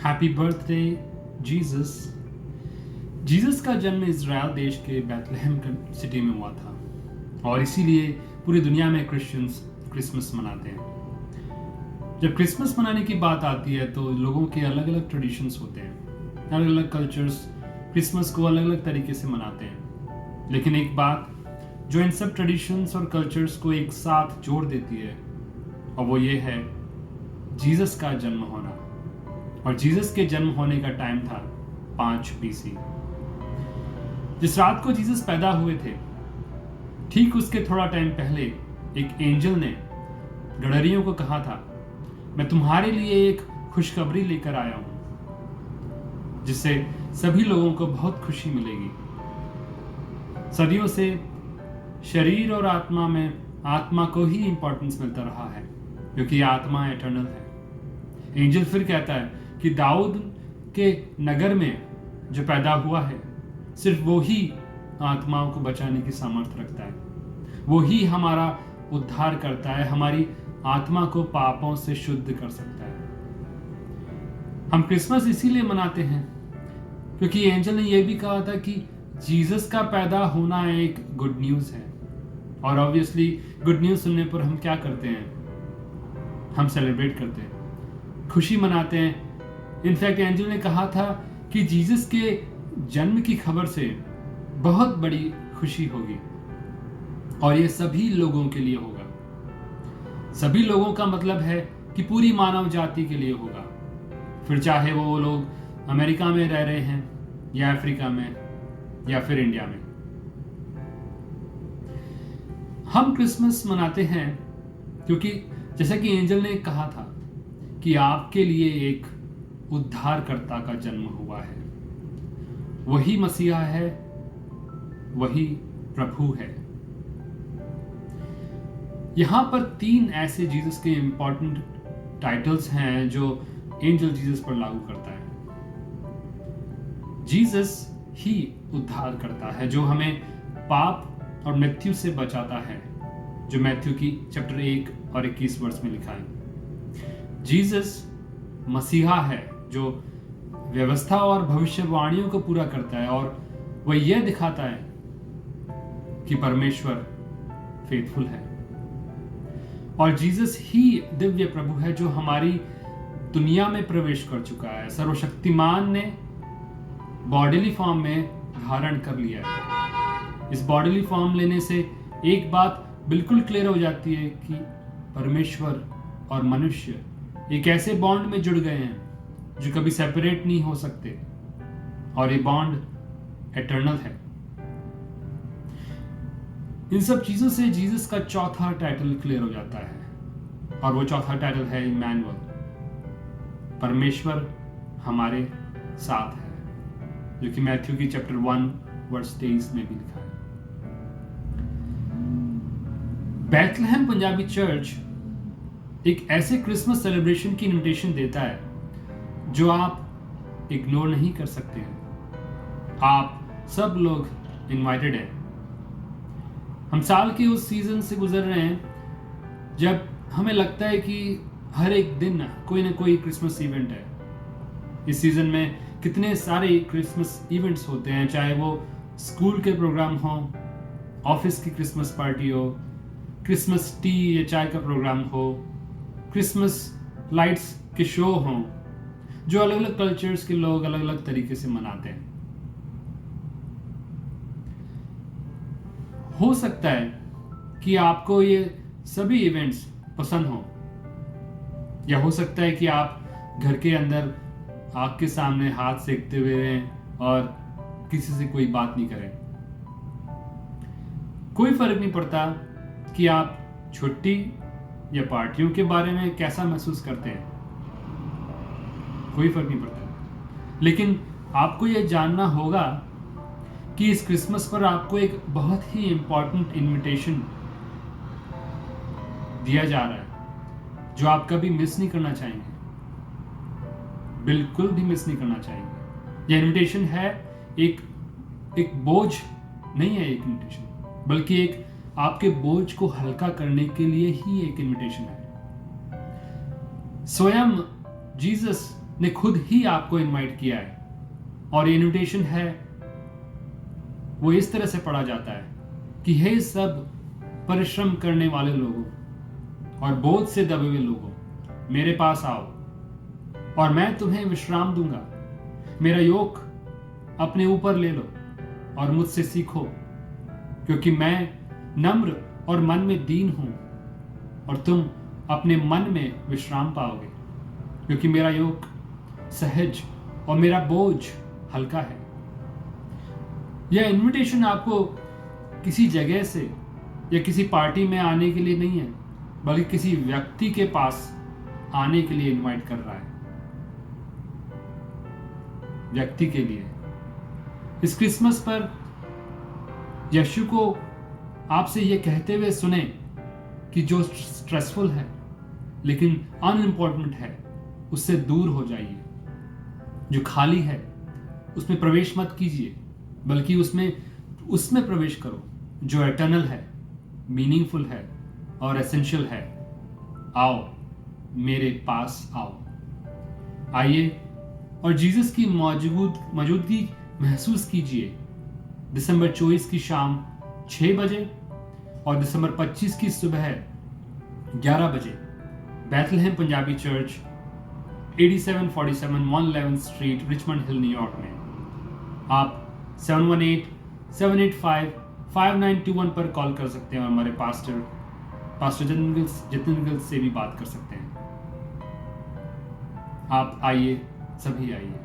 Happy birthday Jesus. Jesus का जन्म Israel देश के बैतलहम सिटी में हुआ था और इसीलिए पूरी दुनिया में क्रिश्चियंस क्रिसमस मनाते हैं। जब क्रिसमस मनाने की बात आती है तो लोगों के अलग अलग ट्रेडिशंस होते हैं, अलग अलग कल्चर्स क्रिसमस को अलग अलग तरीके से मनाते हैं। लेकिन एक बात जो इन सब ट्रेडिशंस और कल्चर्स को एक साथ जोड़ देती है और वो ये है जीसस का जन्म होना। और जीसस के जन्म होने का टाइम था 5 BC। जिस रात को जीसस पैदा हुए थे ठीक उसके थोड़ा टाइम पहले एक एंजल ने गडरियों को कहा था, मैं तुम्हारे लिए एक खुशखबरी लेकर आया हूं जिससे सभी लोगों को बहुत खुशी मिलेगी। सदियों से शरीर और आत्मा में आत्मा को ही इंपॉर्टेंस मिलता रहा है क्योंकि आत्मा एटर्नल है। एंजल फिर कहता है कि दाऊद के नगर में जो पैदा हुआ है सिर्फ वो ही आत्माओं को बचाने की सामर्थ्य रखता है, वो ही हमारा उद्धार करता है, हमारी आत्मा को पापों से शुद्ध कर सकता है। हम क्रिसमस इसीलिए मनाते हैं क्योंकि एंजल ने यह भी कहा था कि जीसस का पैदा होना एक गुड न्यूज है। और ऑब्वियसली गुड न्यूज सुनने पर हम क्या करते हैं? हम सेलिब्रेट करते हैं, खुशी मनाते हैं। इनफैक्ट एंजल ने कहा था कि जीसस के जन्म की खबर से बहुत बड़ी खुशी होगी और ये सभी लोगों के लिए होगा। सभी लोगों का मतलब है कि पूरी मानव जाति के लिए होगा, फिर चाहे वो लोग अमेरिका में रह रहे हैं या अफ्रीका में या फिर इंडिया में। हम क्रिसमस मनाते हैं क्योंकि जैसा कि एंजल ने कहा था कि आपके लिए एक उद्धारकर्ता का जन्म हुआ है, वही मसीहा है, वही प्रभु है। यहां पर 3 ऐसे जीसस के इंपॉर्टेंट टाइटल्स हैं जो एंजल जीसस पर लागू करता है। जीसस ही उद्धार करता है जो हमें पाप और मृत्यु से बचाता है, जो मैथ्यू की चैप्टर 1 और 21 वर्ष में लिखा है। जीसस मसीहा है जो व्यवस्था और भविष्यवाणियों को पूरा करता है और वह यह दिखाता है कि परमेश्वर फेथफुल है। और जीसस ही दिव्य प्रभु है जो हमारी दुनिया में प्रवेश कर चुका है। सर्वशक्तिमान ने बॉडीली फॉर्म में धारण कर लिया है। इस बॉडीली फॉर्म लेने से एक बात बिल्कुल क्लियर हो जाती है कि परमेश्वर और मनुष्य एक ऐसे बॉन्ड में जुड़ गए हैं जो कभी सेपरेट नहीं हो सकते और ये बॉन्ड एटर्नल है। इन सब चीजों से जीसस का चौथा टाइटल क्लियर हो जाता है और वो चौथा टाइटल है इमैनुअल, परमेश्वर हमारे साथ है, जो कि मैथ्यू की चैप्टर 1 वर्स 23 में भी लिखा है। बैथलहम पंजाबी चर्च एक ऐसे क्रिसमस सेलिब्रेशन की इनविटेशन देता है जो आप इग्नोर नहीं कर सकते हैं। आप सब लोग इनवाइटेड हैं। हम साल के उस सीजन से गुजर रहे हैं जब हमें लगता है कि हर एक दिन कोई ना कोई क्रिसमस इवेंट है। इस सीजन में कितने सारे क्रिसमस इवेंट्स होते हैं, चाहे वो स्कूल के प्रोग्राम हो, ऑफिस की क्रिसमस पार्टी हो, क्रिसमस टी या चाय का प्रोग्राम हो, क्रिसमस लाइट्स के शो हों, जो अलग अलग कल्चर्स के लोग अलग अलग तरीके से मनाते हैं। हो सकता है कि आपको ये सभी इवेंट्स पसंद हो, या हो सकता है कि आप घर के अंदर आग के सामने हाथ सेकते हुए रहें और किसी से कोई बात नहीं करें। कोई फर्क नहीं पड़ता कि आप छुट्टी या पार्टियों के बारे में कैसा महसूस करते हैं, कोई फर्क नहीं पड़ता। लेकिन आपको यह जानना होगा कि इस क्रिसमस पर आपको एक बहुत ही इंपॉर्टेंट इनविटेशन दिया जा रहा है जो आप कभी मिस नहीं करना चाहेंगे, बिल्कुल भी मिस नहीं करना चाहेंगे। यह इनविटेशन है एक बोझ नहीं है, एक इनविटेशन बल्कि एक आपके बोझ को हल्का करने के लिए ही एक इनविटेशन है। स्वयं जीसस ने खुद ही आपको इनवाइट किया है। और ये इनविटेशन है वो इस तरह से पढ़ा जाता है कि हे सब परिश्रम करने वाले लोगों और बोझ से दबे हुए लोगों, मेरे पास आओ और मैं तुम्हें विश्राम दूंगा। मेरा योक अपने ऊपर ले लो और मुझसे सीखो, क्योंकि मैं नम्र और मन में दीन हूं, और तुम अपने मन में विश्राम पाओगे, क्योंकि मेरा योक सहज और मेरा बोझ हल्का है। यह इनविटेशन आपको किसी जगह से या किसी पार्टी में आने के लिए नहीं है, बल्कि किसी व्यक्ति के पास आने के लिए इनवाइट कर रहा है, व्यक्ति के लिए। इस क्रिसमस पर यीशु को आपसे यह कहते हुए सुने कि जो स्ट्रेसफुल है लेकिन अनइम्पोर्टेंट है उससे दूर हो जाइए। जो खाली है उसमें प्रवेश मत कीजिए, बल्कि उसमें प्रवेश करो जो एटर्नल है, मीनिंगफुल है और एसेंशियल है। आओ, मेरे पास आओ। आइए और जीसस की मौजूदगी महसूस कीजिए। दिसंबर 24 की शाम 6 बजे और दिसंबर 25 की सुबह 11 बजे Bethlehem Punjabi church 8747 111 street, Richmond Hill, New York में। आप 718-785-5921 पर कॉल कर सकते हैं और हमारे पास्टर जितिन गिल से भी बात कर सकते हैं। आप आइए, सभी आइए।